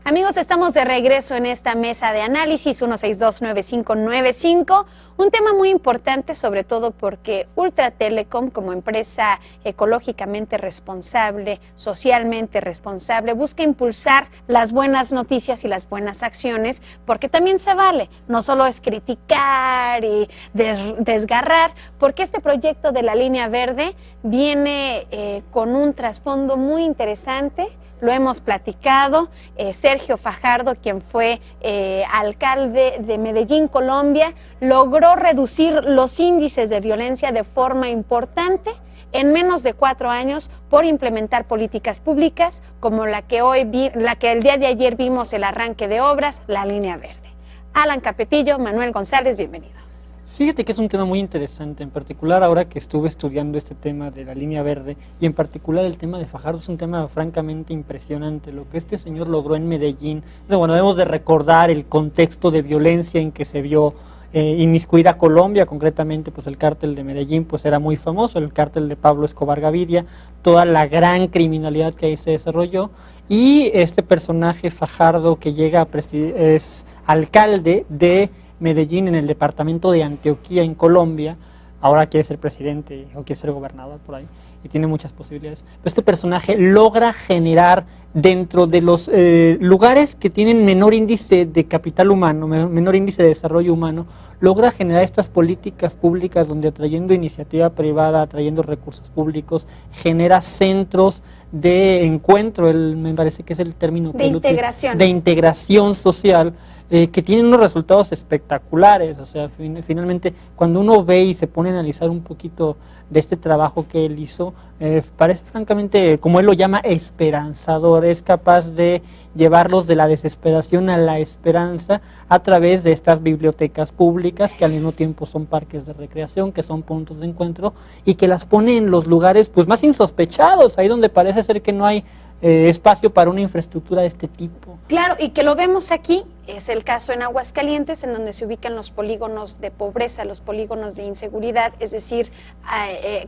Amigos, estamos de regreso en esta mesa de análisis 1629595, un tema muy importante, sobre todo porque Ultra Telecom, como empresa ecológicamente responsable, socialmente responsable, busca impulsar las buenas noticias y las buenas acciones, porque también se vale, no solo es criticar y desgarrar, porque este proyecto de la línea verde viene con un trasfondo muy interesante. Lo hemos platicado, Sergio Fajardo, quien fue alcalde de Medellín, Colombia, logró reducir los índices de violencia de forma importante en menos de 4 años por implementar políticas públicas como la que el día de ayer vimos el arranque de obras, la línea verde. Alan Capetillo, Manuel González, bienvenido. Fíjate que es un tema muy interesante, en particular ahora que estuve estudiando este tema de la línea verde y en particular el tema de Fajardo es un tema francamente impresionante. Lo que este señor logró en Medellín, bueno, debemos de recordar el contexto de violencia en que se vio inmiscuida Colombia, concretamente pues el cártel de Medellín pues era muy famoso, el cártel de Pablo Escobar Gaviria, toda la gran criminalidad que ahí se desarrolló y este personaje Fajardo que llega es alcalde de Medellín en el departamento de Antioquia en Colombia, ahora quiere ser presidente o quiere ser gobernador por ahí y tiene muchas posibilidades. Pero este personaje logra generar dentro de los lugares que tienen menor índice de capital humano, menor índice de desarrollo humano, logra generar estas políticas públicas donde atrayendo iniciativa privada, atrayendo recursos públicos, genera centros de encuentro, me parece que es el término de integración. De integración social, que tienen unos resultados espectaculares. O sea, finalmente cuando uno ve y se pone a analizar un poquito de este trabajo que él hizo, parece francamente, como él lo llama, esperanzador. Es capaz de llevarlos de la desesperación a la esperanza a través de estas bibliotecas públicas que al mismo tiempo son parques de recreación, que son puntos de encuentro y que las pone en los lugares pues más insospechados, ahí donde parece ser que no hay espacio para una infraestructura de este tipo. Claro, y que lo vemos aquí, es el caso en Aguascalientes, en donde se ubican los polígonos de pobreza, los polígonos de inseguridad, es decir,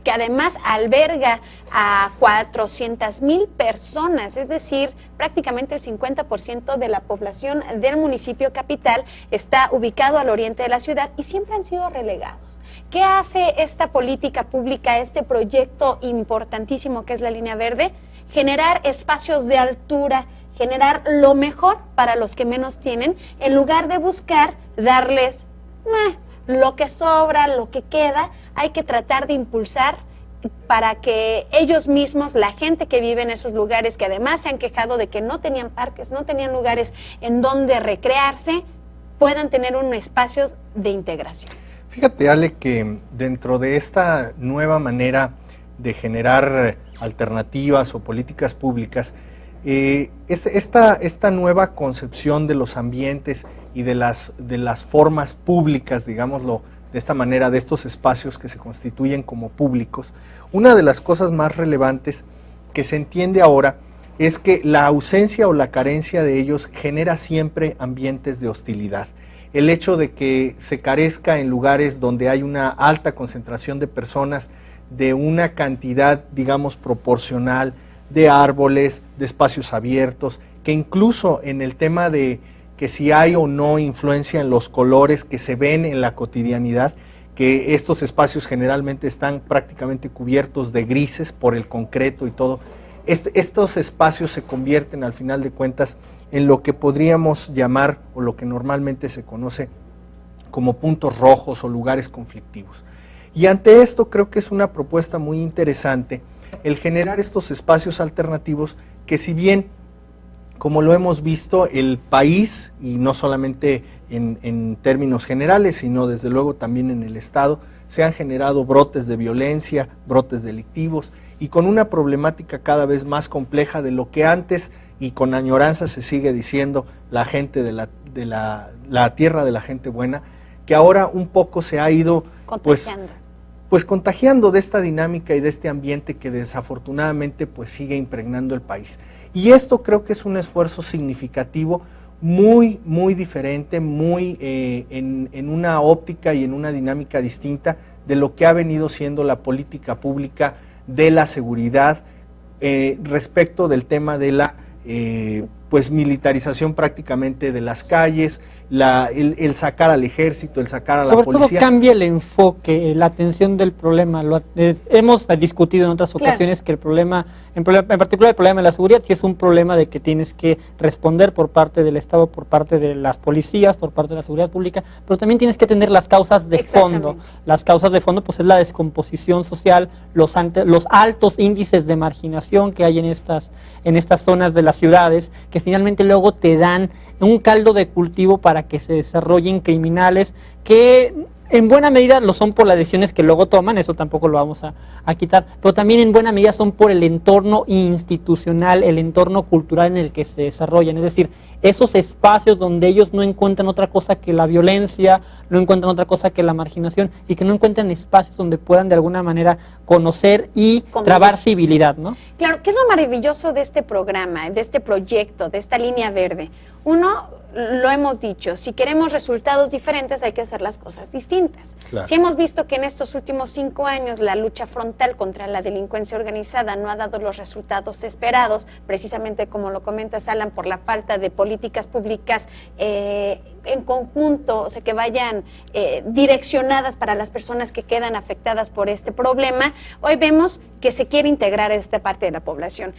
que además alberga a 400,000 personas, es decir, prácticamente el 50% de la población del municipio capital está ubicado al oriente de la ciudad y siempre han sido relegados. ¿Qué hace esta política pública, este proyecto importantísimo que es la línea verde? Generar espacios de altura, generar lo mejor para los que menos tienen, en lugar de buscar darles lo que sobra, lo que queda. Hay que tratar de impulsar para que ellos mismos, la gente que vive en esos lugares, que además se han quejado de que no tenían parques, no tenían lugares en donde recrearse, puedan tener un espacio de integración. Fíjate, Ale, que dentro de esta nueva manera de generar alternativas o políticas públicas, esta nueva concepción de los ambientes y de las formas públicas, digámoslo de esta manera, de estos espacios que se constituyen como públicos, una de las cosas más relevantes que se entiende ahora es que la ausencia o la carencia de ellos genera siempre ambientes de hostilidad. El hecho de que se carezca en lugares donde hay una alta concentración de personas, de una cantidad, digamos, proporcional de árboles, de espacios abiertos, que incluso en el tema de que si hay o no influencia en los colores que se ven en la cotidianidad, que estos espacios generalmente están prácticamente cubiertos de grises por el concreto y todo, estos espacios se convierten al final de cuentas en lo que podríamos llamar, o lo que normalmente se conoce como puntos rojos o lugares conflictivos. Y ante esto creo que es una propuesta muy interesante el generar estos espacios alternativos que, si bien, como lo hemos visto, el país, y no solamente en términos generales, sino desde luego también en el Estado, se han generado brotes de violencia, brotes delictivos, y con una problemática cada vez más compleja de lo que antes, y con añoranza se sigue diciendo, la gente de la tierra de la gente buena, que ahora un poco se ha ido pues contagiando de esta dinámica y de este ambiente que desafortunadamente pues sigue impregnando el país. Y esto creo que es un esfuerzo significativo, muy, muy diferente, muy en una óptica y en una dinámica distinta de lo que ha venido siendo la política pública de la seguridad respecto del tema de la pues militarización prácticamente de las calles, el sacar al ejército, el sacar a la policía. Sobre todo cambia el enfoque, la atención del problema. Hemos discutido en otras ocasiones que el problema, en particular el problema de la seguridad, sí es un problema de que tienes que responder por parte del Estado, por parte de las policías, por parte de la seguridad pública, pero también tienes que atender las causas de fondo. Las causas de fondo pues es la descomposición social, los altos índices de marginación que hay en estas zonas de las ciudades, que finalmente luego te dan un caldo de cultivo para que se desarrollen criminales que en buena medida lo son por las decisiones que luego toman, eso tampoco lo vamos a quitar, pero también en buena medida son por el entorno institucional, el entorno cultural en el que se desarrollan, es decir, esos espacios donde ellos no encuentran otra cosa que la violencia, no encuentran otra cosa que la marginación y que no encuentran espacios donde puedan de alguna manera conocer y trabar civilidad, ¿no? Claro, ¿qué es lo maravilloso de este programa, de este proyecto, de esta línea verde? Uno, lo hemos dicho, si queremos resultados diferentes hay que hacer las cosas distintas. Claro. Si hemos visto que en estos últimos 5 años la lucha frontal contra la delincuencia organizada no ha dado los resultados esperados, precisamente como lo comentas, Alan, por la falta de políticas públicas en conjunto, o sea, que vayan direccionadas para las personas que quedan afectadas por este problema, hoy vemos que se quiere integrar a esta parte de la población.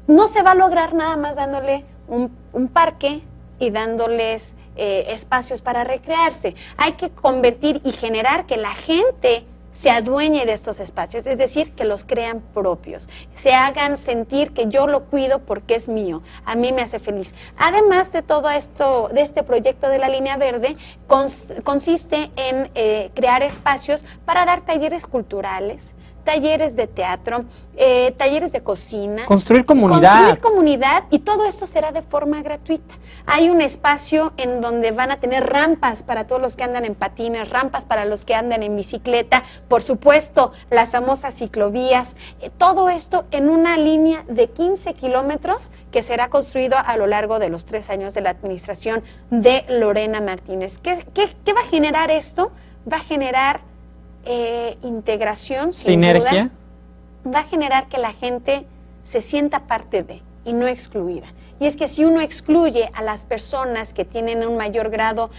No se va a lograr nada más dándole un parque y dándoles espacios para recrearse. Hay que convertir y generar que la gente se adueñe de estos espacios, es decir, que los crean propios, se hagan sentir que yo lo cuido porque es mío, a mí me hace feliz. Además de todo esto, de este proyecto de la Línea Verde, consiste en crear espacios para dar talleres culturales, talleres de teatro, talleres de cocina. Construir comunidad. Construir comunidad, y todo esto será de forma gratuita. Hay un espacio en donde van a tener rampas para todos los que andan en patines, rampas para los que andan en bicicleta, por supuesto, las famosas ciclovías, todo esto en una línea de 15 kilómetros que será construido a lo largo de los 3 años de la administración de Lorena Martínez. ¿Qué va a generar esto? Va a generar integración, sinergia, duda, va a generar que la gente se sienta parte de y no excluida. Y es que si uno excluye a las personas que tienen un mayor grado,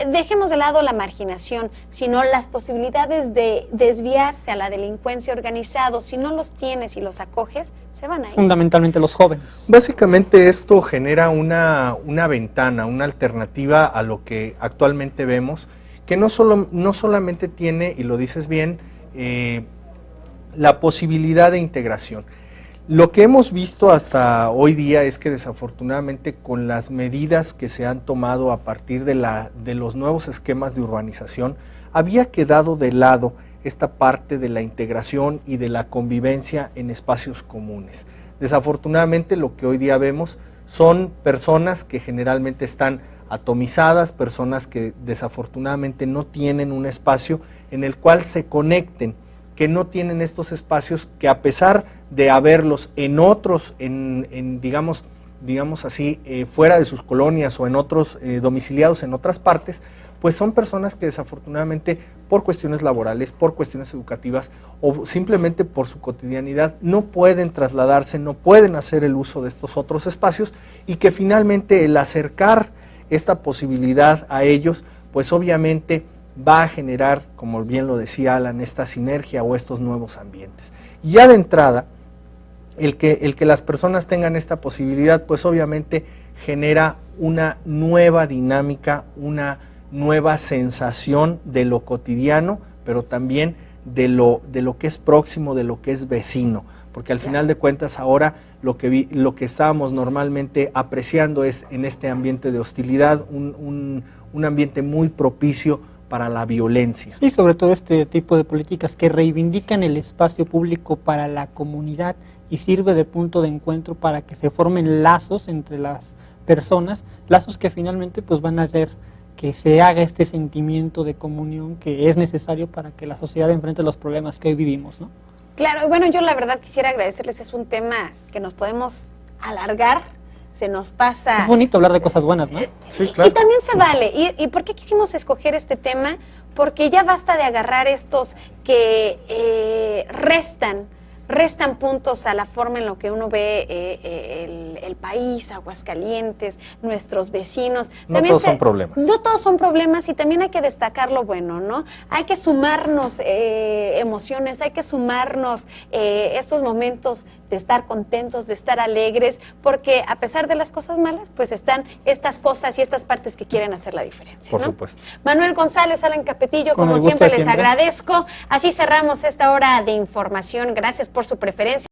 dejemos de lado la marginación, sino las posibilidades de desviarse a la delincuencia organizada, si no los tienes y los acoges, se van a ir. Fundamentalmente los jóvenes. Básicamente esto genera una ventana, una alternativa a lo que actualmente vemos, que no solamente tiene, y lo dices bien, la posibilidad de integración. Lo que hemos visto hasta hoy día es que desafortunadamente con las medidas que se han tomado a partir de los nuevos esquemas de urbanización, había quedado de lado esta parte de la integración y de la convivencia en espacios comunes. Desafortunadamente lo que hoy día vemos son personas que generalmente están atomizadas, personas que desafortunadamente no tienen un espacio en el cual se conecten, que no tienen estos espacios que a pesar de haberlos en otros, digamos así, fuera de sus colonias o en otros domiciliados en otras partes, pues son personas que desafortunadamente por cuestiones laborales, por cuestiones educativas o simplemente por su cotidianidad no pueden trasladarse, no pueden hacer el uso de estos otros espacios, y que finalmente el acercar esta posibilidad a ellos, pues obviamente va a generar, como bien lo decía Alan, esta sinergia o estos nuevos ambientes. Y ya de entrada, el que las personas tengan esta posibilidad, pues obviamente genera una nueva dinámica, una nueva sensación de lo cotidiano, pero también de lo que es próximo, de lo que es vecino, porque al final de cuentas ahora lo que estábamos normalmente apreciando es en este ambiente de hostilidad, un ambiente muy propicio para la violencia. Sí, sobre todo este tipo de políticas que reivindican el espacio público para la comunidad y sirve de punto de encuentro para que se formen lazos entre las personas, lazos que finalmente pues van a hacer que se haga este sentimiento de comunión que es necesario para que la sociedad enfrente los problemas que hoy vivimos, ¿no? Claro, bueno, yo la verdad quisiera agradecerles, es un tema que nos podemos alargar, se nos pasa. Es bonito hablar de cosas buenas, ¿no? Sí, claro. Y también se vale. ¿Y por qué quisimos escoger este tema? porque ya basta de agarrar estos que restan puntos a la forma en lo que uno ve el país, Aguascalientes, nuestros vecinos. No todos son problemas. No todos son problemas y también hay que destacar lo bueno, ¿no? Hay que sumarnos emociones, hay que sumarnos estos momentos de estar contentos, de estar alegres, porque a pesar de las cosas malas, pues están estas cosas y estas partes que quieren hacer la diferencia, Por ¿no? supuesto. Manuel González, Alan Capetillo, Con como el gusto siempre de les siempre. agradezco. Así cerramos esta hora de información. Gracias por su preferencia.